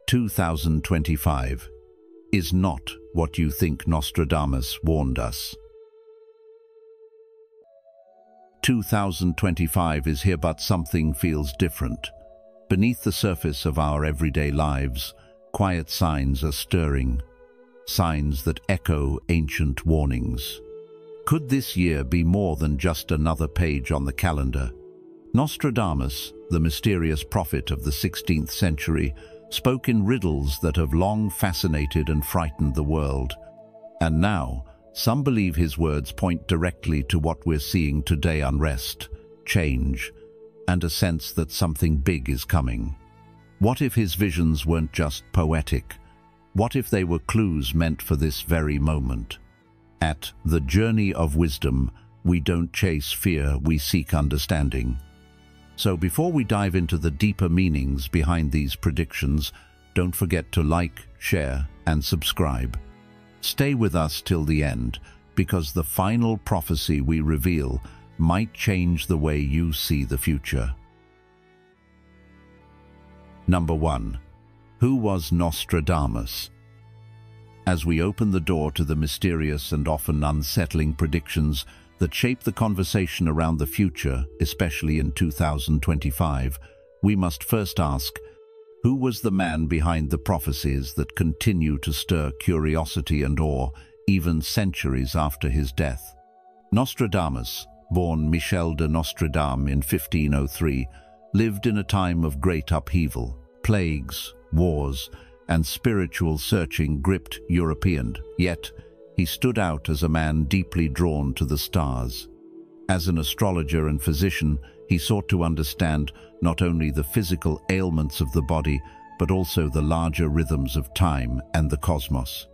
2025 is not what you think Nostradamus warned us. 2025 is here, but something feels different. Beneath the surface of our everyday lives, quiet signs are stirring, signs that echo ancient warnings. Could this year be more than just another page on the calendar? Nostradamus, the mysterious prophet of the 16th century, spoke in riddles that have long fascinated and frightened the world. And now, some believe his words point directly to what we're seeing today: unrest, change, and a sense that something big is coming. What if his visions weren't just poetic? What if they were clues meant for this very moment? At The Journey of Wisdom, we don't chase fear, we seek understanding. So before we dive into the deeper meanings behind these predictions, don't forget to like, share, and subscribe. Stay with us till the end, because the final prophecy we reveal might change the way you see the future. Number 1. Who was Nostradamus? As we open the door to the mysterious and often unsettling predictions that shape the conversation around the future, especially in 2025, we must first ask, who was the man behind the prophecies that continue to stir curiosity and awe even centuries after his death? Nostradamus, born Michel de Nostradam in 1503, lived in a time of great upheaval. Plagues, wars, and spiritual searching gripped Europeans, yet he stood out as a man deeply drawn to the stars. As an astrologer and physician, he sought to understand not only the physical ailments of the body, but also the larger rhythms of time and the cosmos.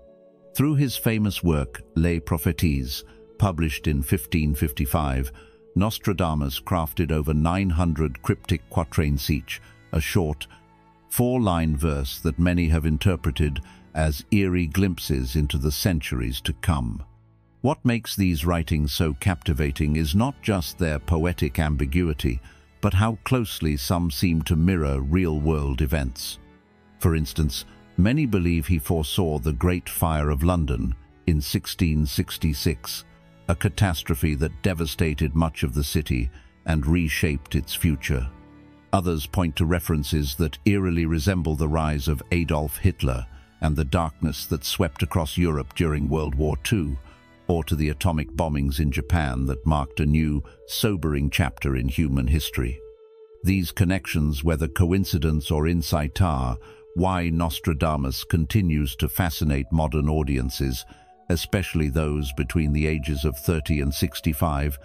Through his famous work, Les Prophéties, published in 1555, Nostradamus crafted over 900 cryptic quatrains each, a short, four-line verse that many have interpreted as eerie glimpses into the centuries to come. What makes these writings so captivating is not just their poetic ambiguity, but how closely some seem to mirror real-world events. For instance, many believe he foresaw the Great Fire of London in 1666, a catastrophe that devastated much of the city and reshaped its future. Others point to references that eerily resemble the rise of Adolf Hitler and the darkness that swept across Europe during World War II, or to the atomic bombings in Japan that marked a new, sobering chapter in human history. These connections, whether coincidence or insight, are why Nostradamus continues to fascinate modern audiences, especially those between the ages of 30 and 65,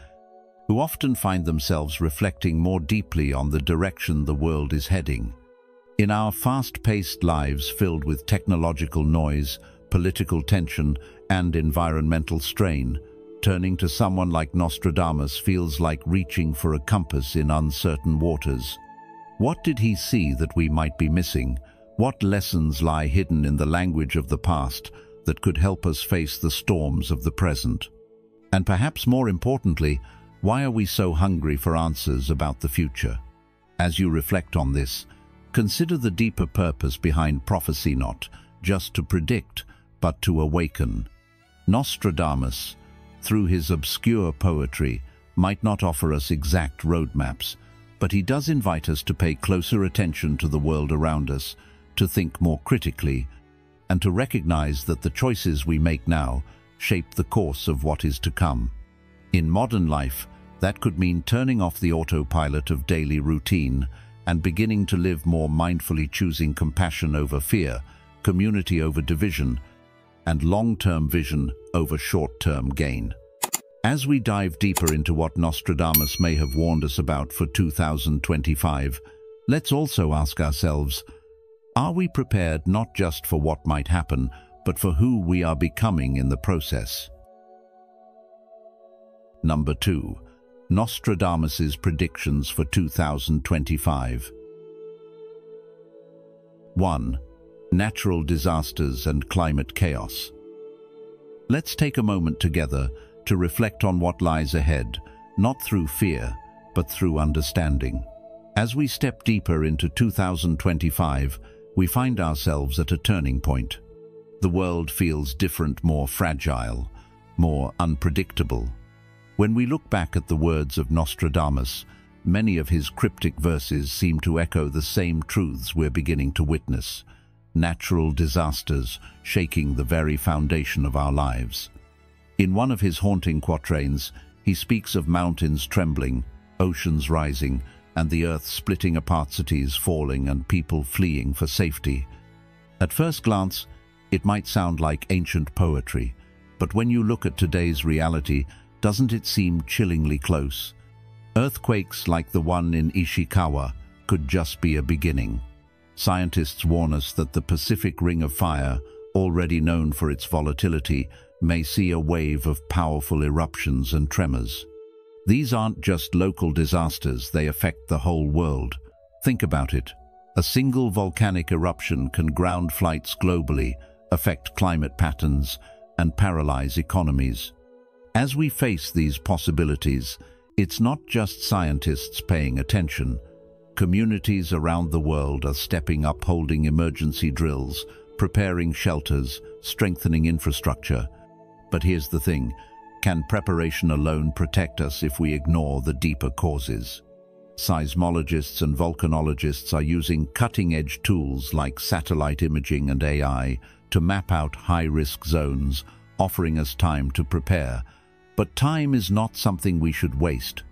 who often find themselves reflecting more deeply on the direction the world is heading. In our fast-paced lives filled with technological noise, political tension, and environmental strain, turning to someone like Nostradamus feels like reaching for a compass in uncertain waters. What did he see that we might be missing? What lessons lie hidden in the language of the past that could help us face the storms of the present? And perhaps more importantly, why are we so hungry for answers about the future? As you reflect on this, consider the deeper purpose behind prophecy, not just to predict, but to awaken. Nostradamus, through his obscure poetry, might not offer us exact roadmaps, but he does invite us to pay closer attention to the world around us, to think more critically, and to recognize that the choices we make now shape the course of what is to come. In modern life, that could mean turning off the autopilot of daily routine and beginning to live more mindfully, choosing compassion over fear, community over division, and long-term vision over short-term gain. As we dive deeper into what Nostradamus may have warned us about for 2025, let's also ask ourselves, are we prepared not just for what might happen, but for who we are becoming in the process? Number 2. Nostradamus's predictions for 2025. 1. Natural disasters and climate chaos. Let's take a moment together to reflect on what lies ahead, not through fear, but through understanding. As we step deeper into 2025, we find ourselves at a turning point. The world feels different, more fragile, more unpredictable. When we look back at the words of Nostradamus, many of his cryptic verses seem to echo the same truths we're beginning to witness: natural disasters shaking the very foundation of our lives. In one of his haunting quatrains, he speaks of mountains trembling, oceans rising, and the earth splitting apart, cities falling and people fleeing for safety. At first glance, it might sound like ancient poetry, but when you look at today's reality, doesn't it seem chillingly close? Earthquakes like the one in Ishikawa could just be a beginning. Scientists warn us that the Pacific Ring of Fire, already known for its volatility, may see a wave of powerful eruptions and tremors. These aren't just local disasters, they affect the whole world. Think about it. A single volcanic eruption can ground flights globally, affect climate patterns, and paralyze economies. As we face these possibilities, it's not just scientists paying attention. Communities around the world are stepping up, holding emergency drills, preparing shelters, strengthening infrastructure. But here's the thing: can preparation alone protect us if we ignore the deeper causes? Seismologists and volcanologists are using cutting-edge tools like satellite imaging and AI to map out high-risk zones, offering us time to prepare. But time is not something we should waste.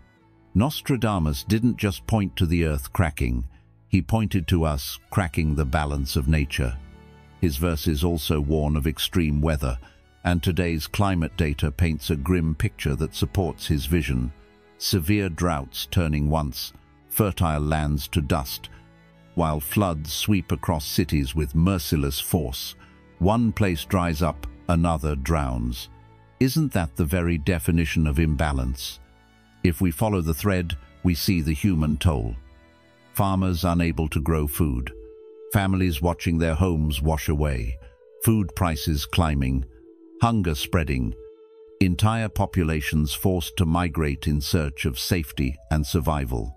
Nostradamus didn't just point to the earth cracking, he pointed to us cracking the balance of nature. His verses also warn of extreme weather, and today's climate data paints a grim picture that supports his vision. Severe droughts turning once fertile lands to dust, while floods sweep across cities with merciless force. One place dries up, another drowns. Isn't that the very definition of imbalance? If we follow the thread, we see the human toll. Farmers unable to grow food, families watching their homes wash away, food prices climbing, hunger spreading, entire populations forced to migrate in search of safety and survival.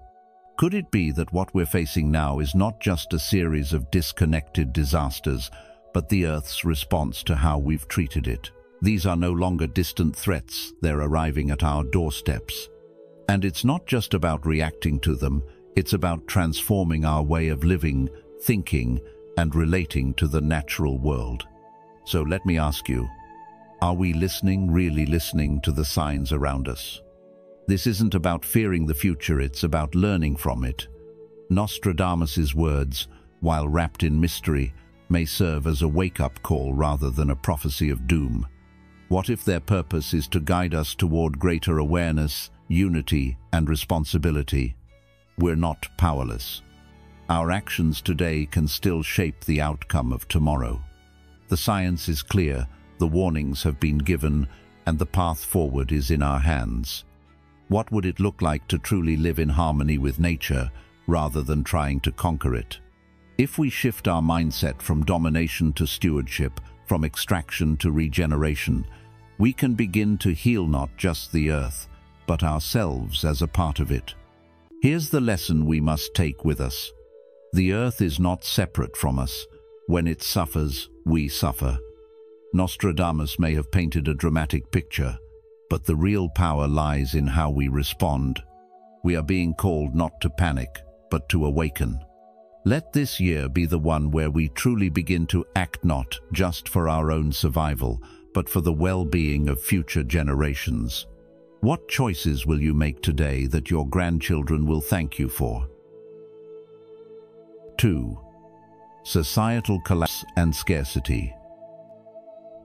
Could it be that what we're facing now is not just a series of disconnected disasters, but the Earth's response to how we've treated it? These are no longer distant threats, they're arriving at our doorsteps. And it's not just about reacting to them, it's about transforming our way of living, thinking, and relating to the natural world. So let me ask you, are we listening, really listening to the signs around us? This isn't about fearing the future, it's about learning from it. Nostradamus's words, while wrapped in mystery, may serve as a wake-up call rather than a prophecy of doom. What if their purpose is to guide us toward greater awareness, unity, and responsibility? We're not powerless. Our actions today can still shape the outcome of tomorrow. The science is clear, the warnings have been given, and the path forward is in our hands. What would it look like to truly live in harmony with nature, rather than trying to conquer it? If we shift our mindset from domination to stewardship, from extraction to regeneration, we can begin to heal not just the earth, but ourselves as a part of it. Here's the lesson we must take with us. The earth is not separate from us. When it suffers, we suffer. Nostradamus may have painted a dramatic picture, but the real power lies in how we respond. We are being called not to panic, but to awaken. Let this year be the one where we truly begin to act not just for our own survival, but for the well-being of future generations. What choices will you make today that your grandchildren will thank you for? 2. Societal collapse and scarcity.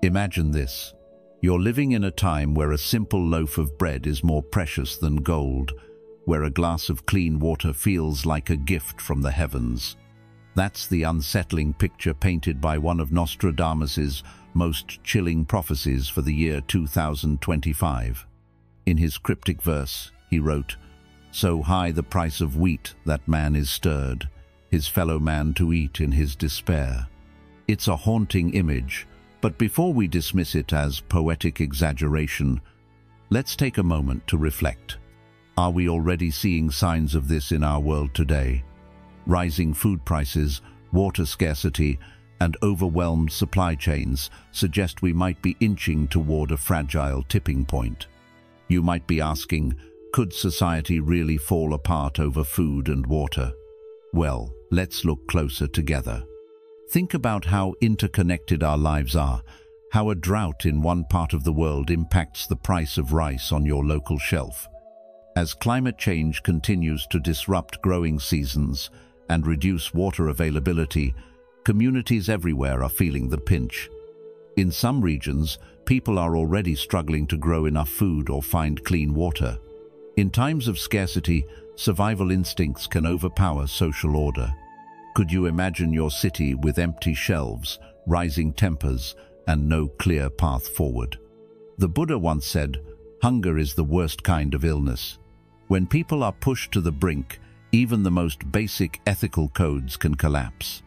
Imagine this. You're living in a time where a simple loaf of bread is more precious than gold, where a glass of clean water feels like a gift from the heavens. That's the unsettling picture painted by one of Nostradamus's most chilling prophecies for the year 2025. In his cryptic verse, he wrote, "So high the price of wheat that man is stirred, his fellow man to eat in his despair." It's a haunting image, but before we dismiss it as poetic exaggeration, let's take a moment to reflect. Are we already seeing signs of this in our world today? Rising food prices, water scarcity, and overwhelmed supply chains suggest we might be inching toward a fragile tipping point. You might be asking, could society really fall apart over food and water? Well, let's look closer together. Think about how interconnected our lives are, how a drought in one part of the world impacts the price of rice on your local shelf. As climate change continues to disrupt growing seasons and reduce water availability, communities everywhere are feeling the pinch. In some regions, people are already struggling to grow enough food or find clean water. In times of scarcity, survival instincts can overpower social order. Could you imagine your city with empty shelves, rising tempers, and no clear path forward? The Buddha once said, "Hunger is the worst kind of illness." When people are pushed to the brink, even the most basic ethical codes can collapse.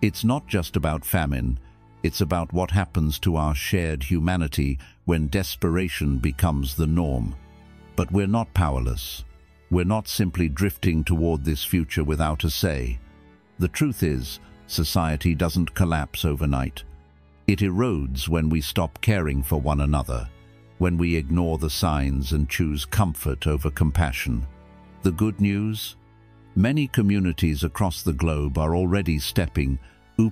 It's not just about famine, it's about what happens to our shared humanity when desperation becomes the norm. But we're not powerless. We're not simply drifting toward this future without a say. The truth is, society doesn't collapse overnight. It erodes when we stop caring for one another, when we ignore the signs and choose comfort over compassion. The good news? Many communities across the globe are already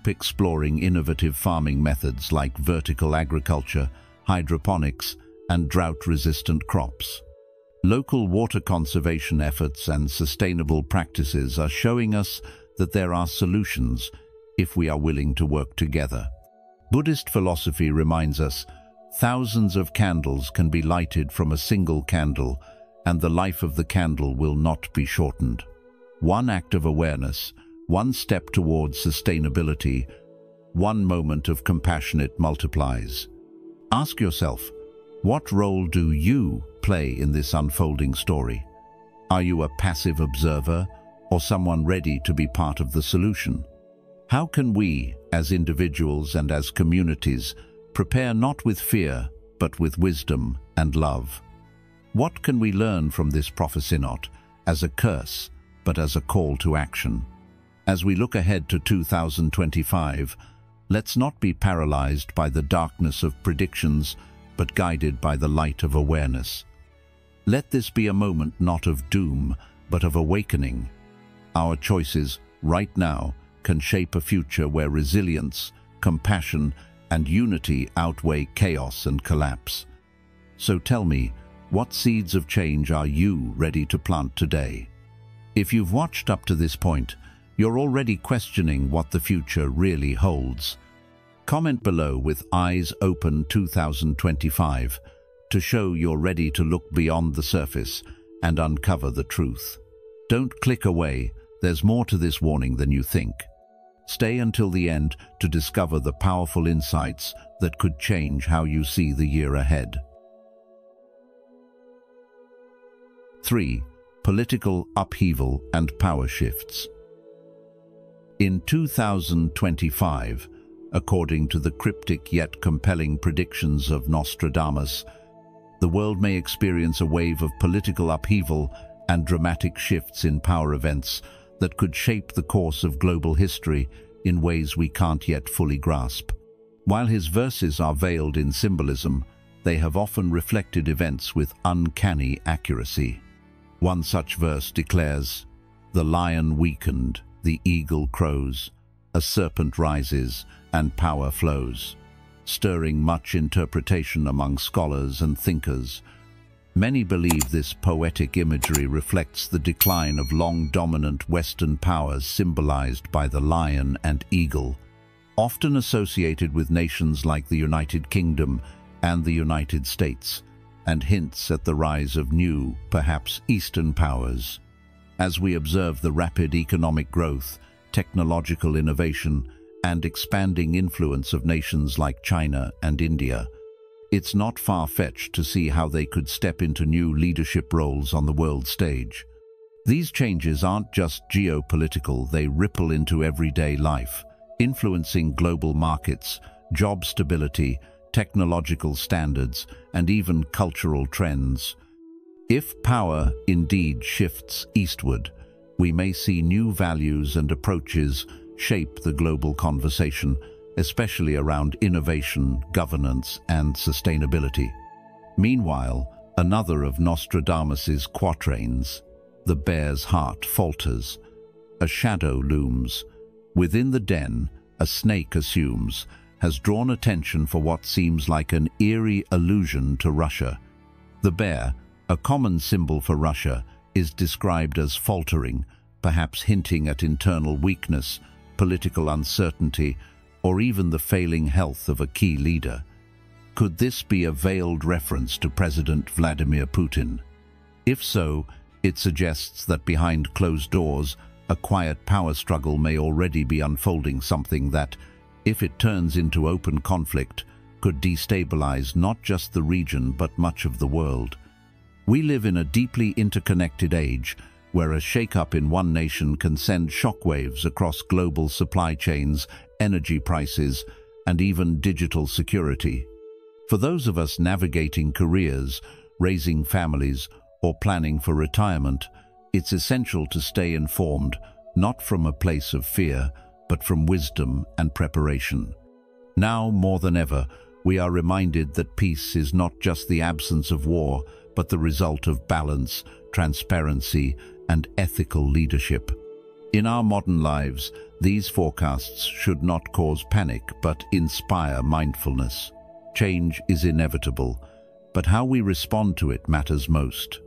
exploring innovative farming methods like vertical agriculture, hydroponics, and drought-resistant crops. Local water conservation efforts and sustainable practices are showing us that there are solutions if we are willing to work together. Buddhist philosophy reminds us thousands of candles can be lighted from a single candle, and the life of the candle will not be shortened. One act of awareness, one step towards sustainability, one moment of compassion multiplies. Ask yourself, what role do you play in this unfolding story? Are you a passive observer or someone ready to be part of the solution? How can we, as individuals and as communities, prepare not with fear, but with wisdom and love? What can we learn from this prophecy, not as a curse, but as a call to action? As we look ahead to 2025, let's not be paralyzed by the darkness of predictions, but guided by the light of awareness. Let this be a moment not of doom, but of awakening. Our choices, right now, can shape a future where resilience, compassion, and unity outweigh chaos and collapse. So tell me, what seeds of change are you ready to plant today? If you've watched up to this point, you're already questioning what the future really holds. Comment below with Eyes Open 2025 to show you're ready to look beyond the surface and uncover the truth. Don't click away, there's more to this warning than you think. Stay until the end to discover the powerful insights that could change how you see the year ahead. 3. Political upheaval and power shifts. In 2025, according to the cryptic yet compelling predictions of Nostradamus, the world may experience a wave of political upheaval and dramatic shifts in power events that could shape the course of global history in ways we can't yet fully grasp. While his verses are veiled in symbolism, they have often reflected events with uncanny accuracy. One such verse declares, "The lion weakened, the eagle crows, a serpent rises, and power flows," stirring much interpretation among scholars and thinkers. Many believe this poetic imagery reflects the decline of long-dominant Western powers symbolized by the lion and eagle, often associated with nations like the United Kingdom and the United States, and hints at the rise of new, perhaps Eastern powers. As we observe the rapid economic growth, technological innovation, and expanding influence of nations like China and India, it's not far-fetched to see how they could step into new leadership roles on the world stage. These changes aren't just geopolitical, they ripple into everyday life, influencing global markets, job stability, technological standards, and even cultural trends. If power indeed shifts eastward, we may see new values and approaches shape the global conversation, especially around innovation, governance, and sustainability. Meanwhile, another of Nostradamus's quatrains, "The bear's heart falters. A shadow looms. Within the den, a snake assumes," has drawn attention for what seems like an eerie allusion to Russia. The bear, a common symbol for Russia, is described as faltering, perhaps hinting at internal weakness, political uncertainty, or even the failing health of a key leader. Could this be a veiled reference to President Vladimir Putin? If so, it suggests that behind closed doors, a quiet power struggle may already be unfolding, something that, if it turns into open conflict, could destabilize not just the region but much of the world. We live in a deeply interconnected age where a shake-up in one nation can send shockwaves across global supply chains, energy prices, and even digital security. For those of us navigating careers, raising families, or planning for retirement, it's essential to stay informed, not from a place of fear, but from wisdom and preparation. Now, more than ever, we are reminded that peace is not just the absence of war, but the result of balance, transparency, and ethical leadership. In our modern lives, these forecasts should not cause panic, but inspire mindfulness. Change is inevitable, but how we respond to it matters most.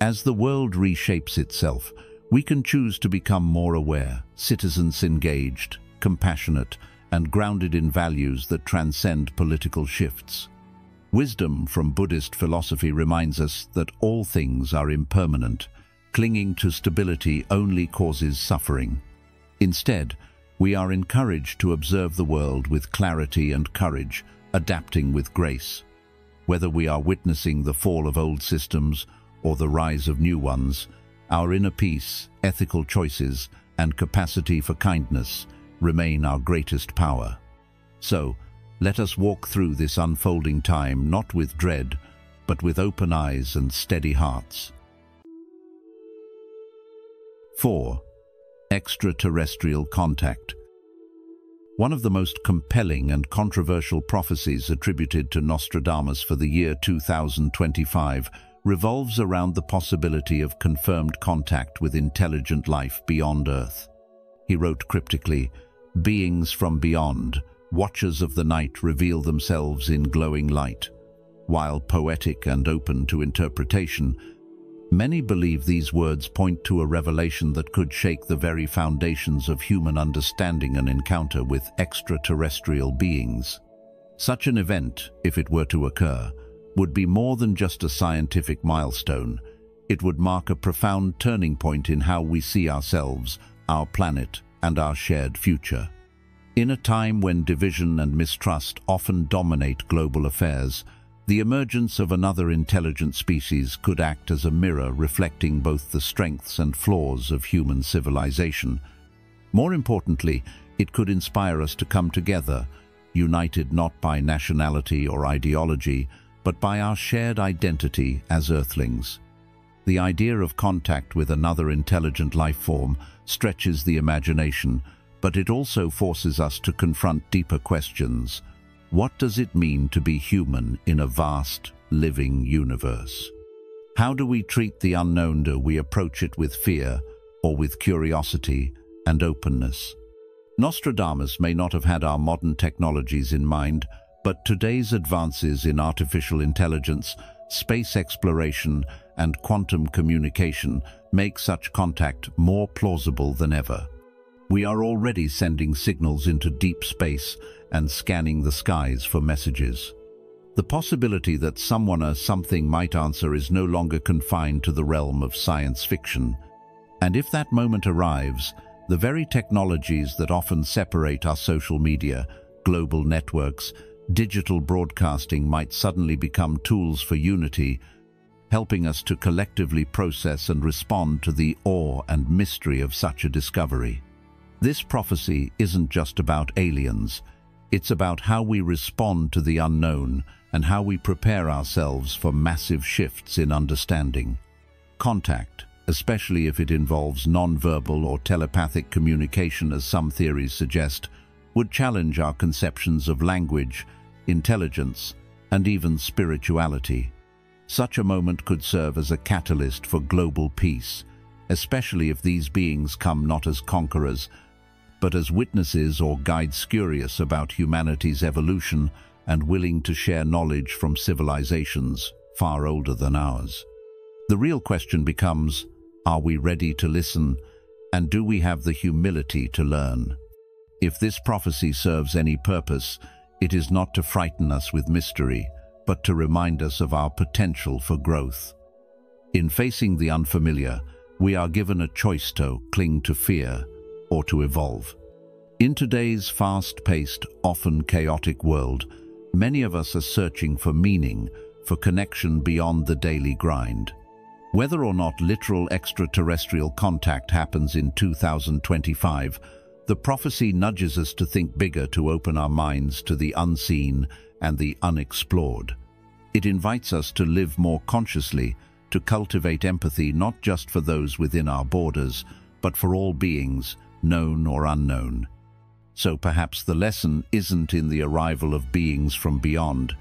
As the world reshapes itself, we can choose to become more aware, citizens engaged, compassionate, and grounded in values that transcend political shifts. Wisdom from Buddhist philosophy reminds us that all things are impermanent. Clinging to stability only causes suffering. Instead, we are encouraged to observe the world with clarity and courage, adapting with grace. Whether we are witnessing the fall of old systems or the rise of new ones, our inner peace, ethical choices, and capacity for kindness remain our greatest power. So, let us walk through this unfolding time not with dread, but with open eyes and steady hearts. 4. Extraterrestrial contact. One of the most compelling and controversial prophecies attributed to Nostradamus for the year 2025 revolves around the possibility of confirmed contact with intelligent life beyond Earth. He wrote cryptically, "Beings from beyond, watchers of the night, reveal themselves in glowing light." While poetic and open to interpretation, many believe these words point to a revelation that could shake the very foundations of human understanding and encounter with extraterrestrial beings. Such an event, if it were to occur, would be more than just a scientific milestone. It would mark a profound turning point in how we see ourselves, our planet, and our shared future. In a time when division and mistrust often dominate global affairs, the emergence of another intelligent species could act as a mirror reflecting both the strengths and flaws of human civilization. More importantly, it could inspire us to come together, united not by nationality or ideology, but by our shared identity as Earthlings. The idea of contact with another intelligent life form stretches the imagination, but it also forces us to confront deeper questions. What does it mean to be human in a vast, living universe? How do we treat the unknown? Do we approach it with fear or with curiosity and openness? Nostradamus may not have had our modern technologies in mind, but today's advances in artificial intelligence, space exploration, and quantum communication make such contact more plausible than ever. We are already sending signals into deep space and scanning the skies for messages. The possibility that someone or something might answer is no longer confined to the realm of science fiction. And if that moment arrives, the very technologies that often separate our social media, global networks, digital broadcasting might suddenly become tools for unity, helping us to collectively process and respond to the awe and mystery of such a discovery. This prophecy isn't just about aliens. It's about how we respond to the unknown and how we prepare ourselves for massive shifts in understanding. Contact, especially if it involves non-verbal or telepathic communication, as some theories suggest, would challenge our conceptions of language, intelligence, and even spirituality. Such a moment could serve as a catalyst for global peace, especially if these beings come not as conquerors, but as witnesses or guides curious about humanity's evolution and willing to share knowledge from civilizations far older than ours. The real question becomes, are we ready to listen, and do we have the humility to learn? If this prophecy serves any purpose, it is not to frighten us with mystery, but to remind us of our potential for growth. In facing the unfamiliar, we are given a choice to cling to fear or to evolve. In today's fast-paced, often chaotic world, many of us are searching for meaning, for connection beyond the daily grind. Whether or not literal extraterrestrial contact happens in 2025, the prophecy nudges us to think bigger, to open our minds to the unseen and the unexplored. It invites us to live more consciously, to cultivate empathy not just for those within our borders, but for all beings, known or unknown. So perhaps the lesson isn't in the arrival of beings from beyond,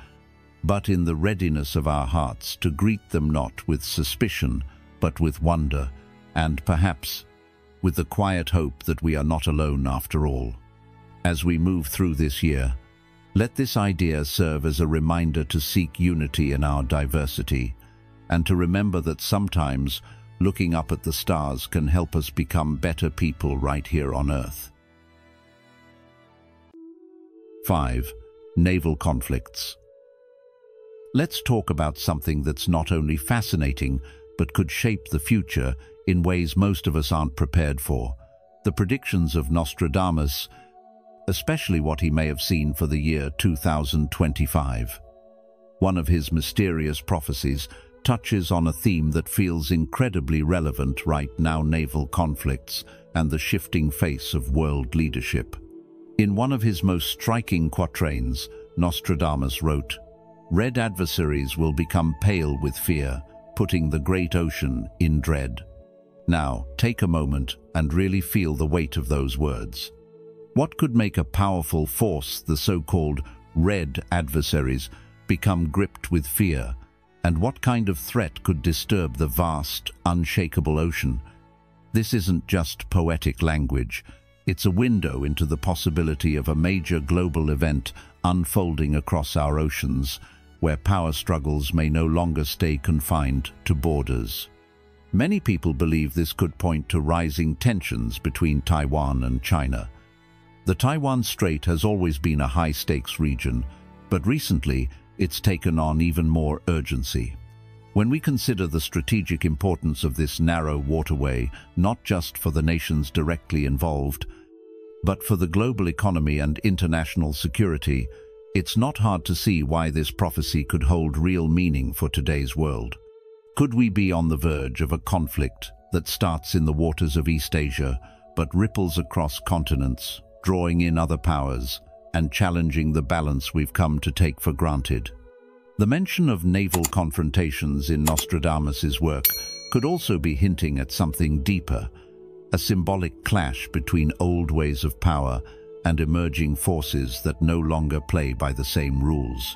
but in the readiness of our hearts to greet them not with suspicion, but with wonder, and perhaps with the quiet hope that we are not alone after all. As we move through this year, let this idea serve as a reminder to seek unity in our diversity, and to remember that sometimes looking up at the stars can help us become better people right here on Earth. 5. Naval conflicts. Let's talk about something that's not only fascinating, but could shape the future in ways most of us aren't prepared for. The predictions of Nostradamus, especially what he may have seen for the year 2025. One of his mysterious prophecies touches on a theme that feels incredibly relevant right now: naval conflicts and the shifting face of world leadership. In one of his most striking quatrains, Nostradamus wrote, "Red adversaries will become pale with fear, putting the great ocean in dread." Now, take a moment and really feel the weight of those words. What could make a powerful force, the so-called red adversaries, become gripped with fear? And what kind of threat could disturb the vast, unshakable ocean? This isn't just poetic language. It's a window into the possibility of a major global event unfolding across our oceans, where power struggles may no longer stay confined to borders. Many people believe this could point to rising tensions between Taiwan and China. The Taiwan Strait has always been a high-stakes region, but recently it's taken on even more urgency. When we consider the strategic importance of this narrow waterway, not just for the nations directly involved, but for the global economy and international security, it's not hard to see why this prophecy could hold real meaning for today's world. Could we be on the verge of a conflict that starts in the waters of East Asia, but ripples across continents, drawing in other powers and challenging the balance we've come to take for granted? The mention of naval confrontations in Nostradamus's work could also be hinting at something deeper, a symbolic clash between old ways of power and emerging forces that no longer play by the same rules.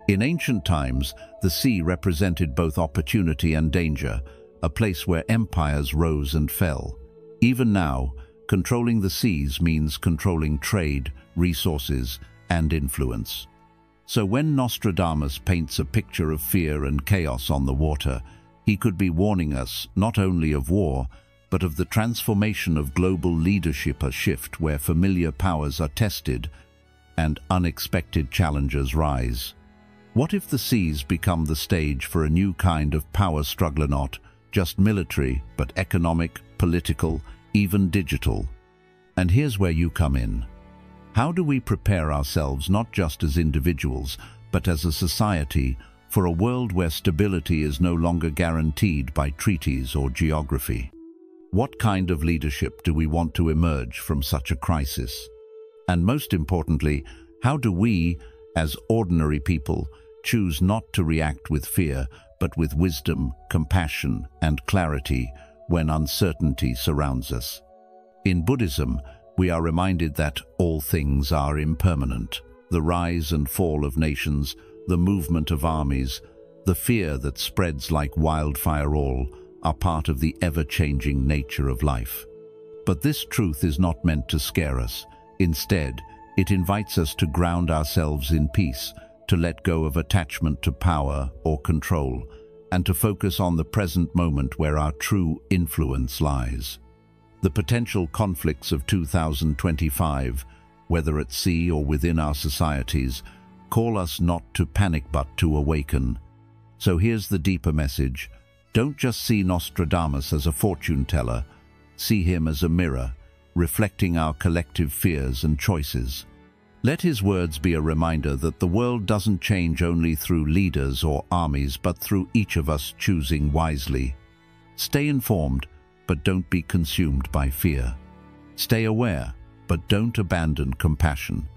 In ancient times, the sea represented both opportunity and danger, a place where empires rose and fell. Even now, controlling the seas means controlling trade, resources, and influence. So when Nostradamus paints a picture of fear and chaos on the water, he could be warning us not only of war, but of the transformation of global leadership, a shift where familiar powers are tested and unexpected challenges rise. What if the seas become the stage for a new kind of power struggle, not just military, but economic, political, even digital? And here's where you come in. How do we prepare ourselves, not just as individuals, but as a society, for a world where stability is no longer guaranteed by treaties or geography? What kind of leadership do we want to emerge from such a crisis? And most importantly, how do we, as ordinary people, choose not to react with fear, but with wisdom, compassion, and clarity, when uncertainty surrounds us. In Buddhism, we are reminded that all things are impermanent. The rise and fall of nations, the movement of armies, the fear that spreads like wildfire, all are part of the ever-changing nature of life. But this truth is not meant to scare us. Instead, it invites us to ground ourselves in peace, to let go of attachment to power or control, and to focus on the present moment where our true influence lies. The potential conflicts of 2025, whether at sea or within our societies, call us not to panic but to awaken. So here's the deeper message. Don't just see Nostradamus as a fortune teller. See him as a mirror, reflecting our collective fears and choices. Let his words be a reminder that the world doesn't change only through leaders or armies, but through each of us choosing wisely. Stay informed, but don't be consumed by fear. Stay aware, but don't abandon compassion.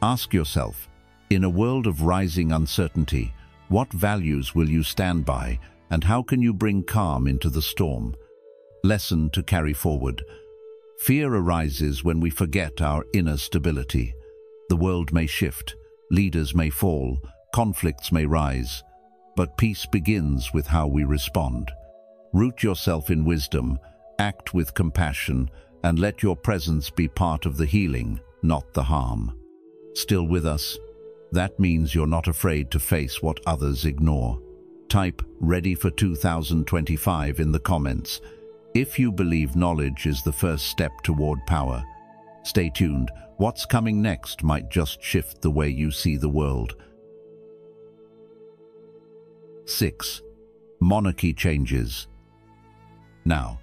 Ask yourself, in a world of rising uncertainty, what values will you stand by, and how can you bring calm into the storm? Lesson to carry forward. Fear arises when we forget our inner stability. The world may shift, leaders may fall, conflicts may rise, but peace begins with how we respond. Root yourself in wisdom, act with compassion, and let your presence be part of the healing, not the harm. Still with us? That means you're not afraid to face what others ignore. Type "Ready for 2025" in the comments if you believe knowledge is the first step toward power. Stay tuned. What's coming next might just shift the way you see the world. 6. Monarchy Changes. Now,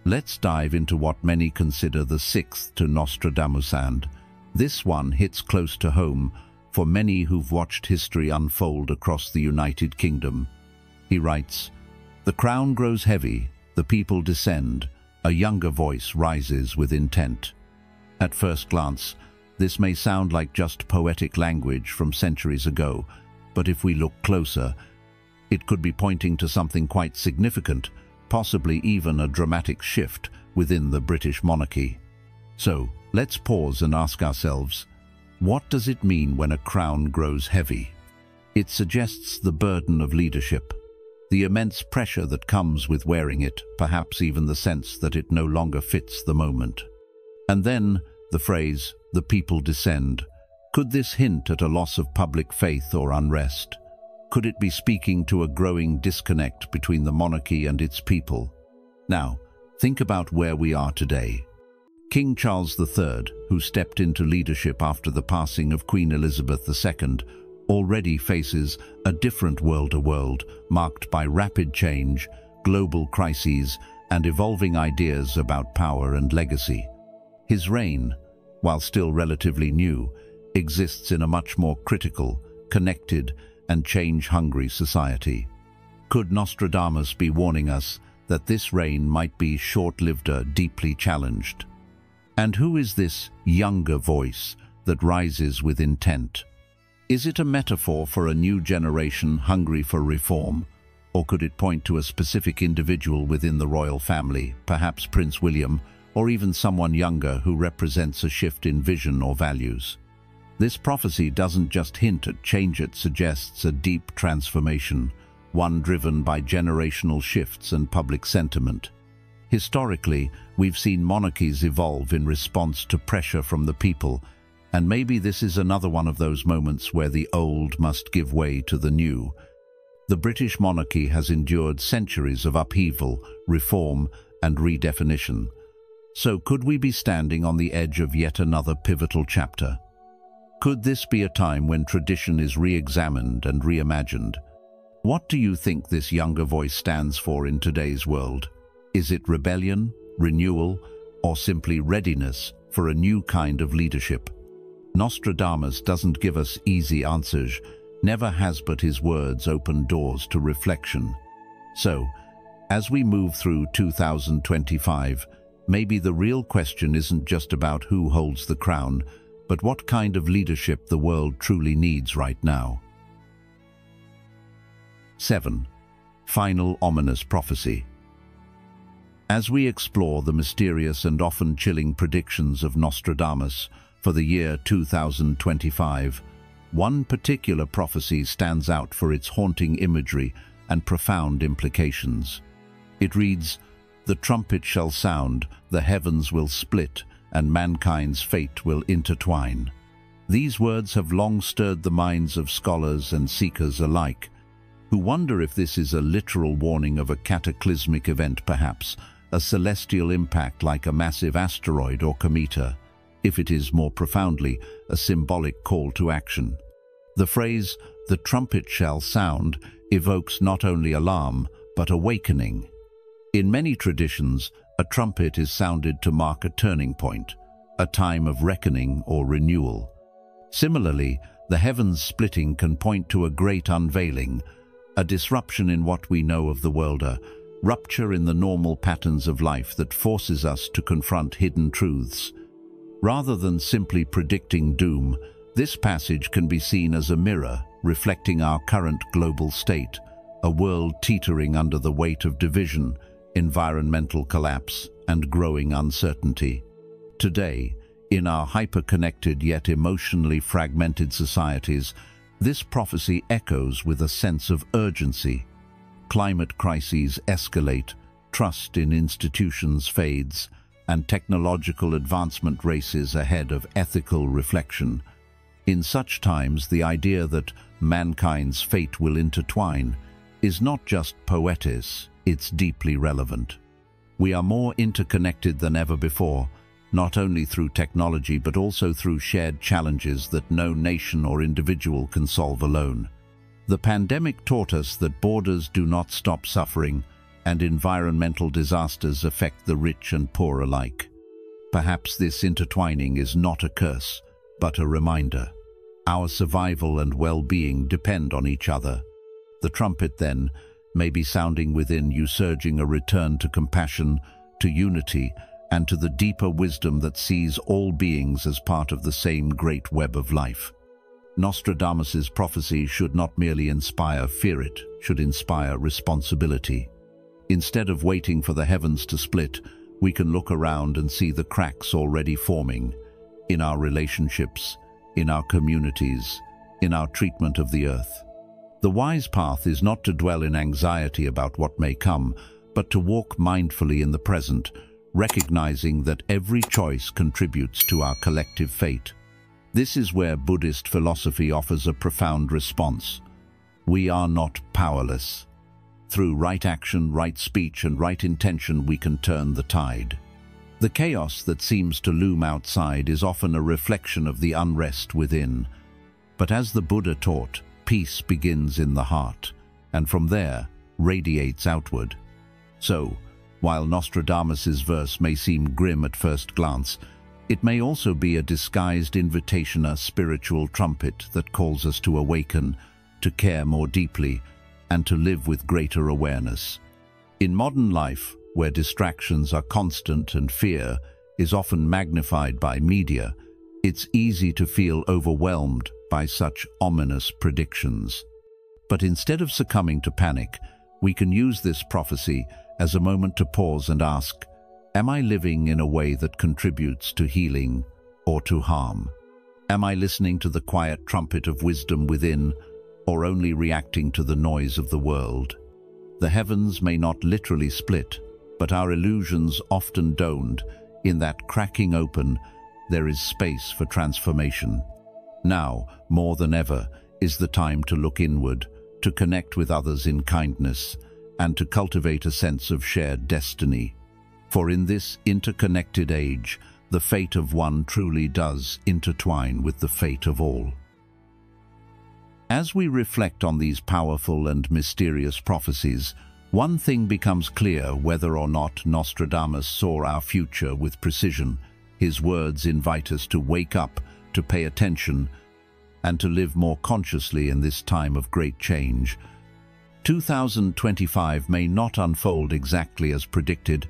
let's dive into what many consider the sixth to Nostradamus, and this one hits close to home for many who've watched history unfold across the United Kingdom. He writes, "The crown grows heavy, the people descend, a younger voice rises with intent." At first glance, this may sound like just poetic language from centuries ago, but if we look closer, it could be pointing to something quite significant, possibly even a dramatic shift within the British monarchy. So, let's pause and ask ourselves, what does it mean when a crown grows heavy? It suggests the burden of leadership, the immense pressure that comes with wearing it, perhaps even the sense that it no longer fits the moment. And then, the phrase, "the people descend." Could this hint at a loss of public faith or unrest? Could it be speaking to a growing disconnect between the monarchy and its people? Now, think about where we are today. King Charles III, who stepped into leadership after the passing of Queen Elizabeth II, already faces a different world marked by rapid change, global crises, and evolving ideas about power and legacy. His reign, while still relatively new, exists in a much more critical, connected, and change-hungry society. Could Nostradamus be warning us that this reign might be short-lived or deeply challenged? And who is this younger voice that rises with intent? Is it a metaphor for a new generation hungry for reform, or could it point to a specific individual within the royal family, perhaps Prince William, or even someone younger who represents a shift in vision or values? This prophecy doesn't just hint at change, it suggests a deep transformation, one driven by generational shifts and public sentiment. Historically, we've seen monarchies evolve in response to pressure from the people, and maybe this is another one of those moments where the old must give way to the new. The British monarchy has endured centuries of upheaval, reform, and redefinition. So could we be standing on the edge of yet another pivotal chapter? Could this be a time when tradition is re-examined and reimagined? What do you think this younger voice stands for in today's world? Is it rebellion, renewal, or simply readiness for a new kind of leadership? Nostradamus doesn't give us easy answers, never has, but his words open doors to reflection. So, as we move through 2025, maybe the real question isn't just about who holds the crown, but what kind of leadership the world truly needs right now. 7. Final ominous prophecy. As we explore the mysterious and often chilling predictions of Nostradamus for the year 2025, one particular prophecy stands out for its haunting imagery and profound implications. It reads, "The trumpet shall sound, the heavens will split, and mankind's fate will intertwine." These words have long stirred the minds of scholars and seekers alike, who wonder if this is a literal warning of a cataclysmic event, perhaps a celestial impact like a massive asteroid or cometa, if it is more profoundly a symbolic call to action. The phrase, "the trumpet shall sound," evokes not only alarm, but awakening. In many traditions, a trumpet is sounded to mark a turning point, a time of reckoning or renewal. Similarly, the heavens splitting can point to a great unveiling, a disruption in what we know of the world, a rupture in the normal patterns of life that forces us to confront hidden truths. Rather than simply predicting doom, this passage can be seen as a mirror reflecting our current global state, a world teetering under the weight of division, environmental collapse, and growing uncertainty. Today, in our hyper-connected yet emotionally fragmented societies, this prophecy echoes with a sense of urgency. Climate crises escalate, trust in institutions fades, and technological advancement races ahead of ethical reflection. In such times, the idea that mankind's fate will intertwine is not just poetic, it's deeply relevant. We are more interconnected than ever before, not only through technology but also through shared challenges that no nation or individual can solve alone. The pandemic taught us that borders do not stop suffering, and environmental disasters affect the rich and poor alike. Perhaps this intertwining is not a curse, but a reminder. Our survival and well-being depend on each other. The trumpet, then, may be sounding within you, surging a return to compassion, to unity, and to the deeper wisdom that sees all beings as part of the same great web of life. Nostradamus's prophecy should not merely inspire fear, it should inspire responsibility. Instead of waiting for the heavens to split, we can look around and see the cracks already forming in our relationships, in our communities, in our treatment of the earth. The wise path is not to dwell in anxiety about what may come, but to walk mindfully in the present, recognizing that every choice contributes to our collective fate. This is where Buddhist philosophy offers a profound response. We are not powerless. Through right action, right speech, and right intention, we can turn the tide. The chaos that seems to loom outside is often a reflection of the unrest within. But as the Buddha taught, peace begins in the heart, and from there radiates outward. So, while Nostradamus's verse may seem grim at first glance, it may also be a disguised invitation, a spiritual trumpet that calls us to awaken, to care more deeply, and to live with greater awareness. In modern life, where distractions are constant and fear is often magnified by media, it's easy to feel overwhelmed by such ominous predictions. But instead of succumbing to panic, we can use this prophecy as a moment to pause and ask, am I living in a way that contributes to healing or to harm? Am I listening to the quiet trumpet of wisdom within, or only reacting to the noise of the world? The heavens may not literally split, but our illusions often don't. In that cracking open, there is space for transformation. Now, more than ever, is the time to look inward, to connect with others in kindness, and to cultivate a sense of shared destiny. For in this interconnected age, the fate of one truly does intertwine with the fate of all. As we reflect on these powerful and mysterious prophecies, one thing becomes clear: whether or not Nostradamus saw our future with precision, his words invite us to wake up, to pay attention, and to live more consciously in this time of great change. 2025 may not unfold exactly as predicted,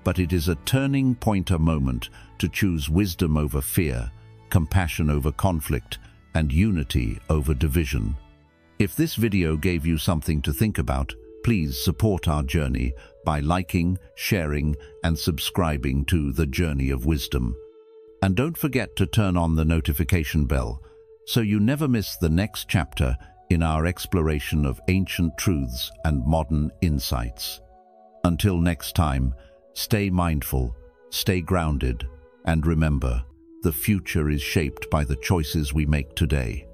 but it is a turning point, a moment to choose wisdom over fear, compassion over conflict, and unity over division. If this video gave you something to think about, please support our journey by liking, sharing, and subscribing to The Journey of Wisdom. And don't forget to turn on the notification bell so you never miss the next chapter in our exploration of ancient truths and modern insights. Until next time, stay mindful, stay grounded, and remember, the future is shaped by the choices we make today.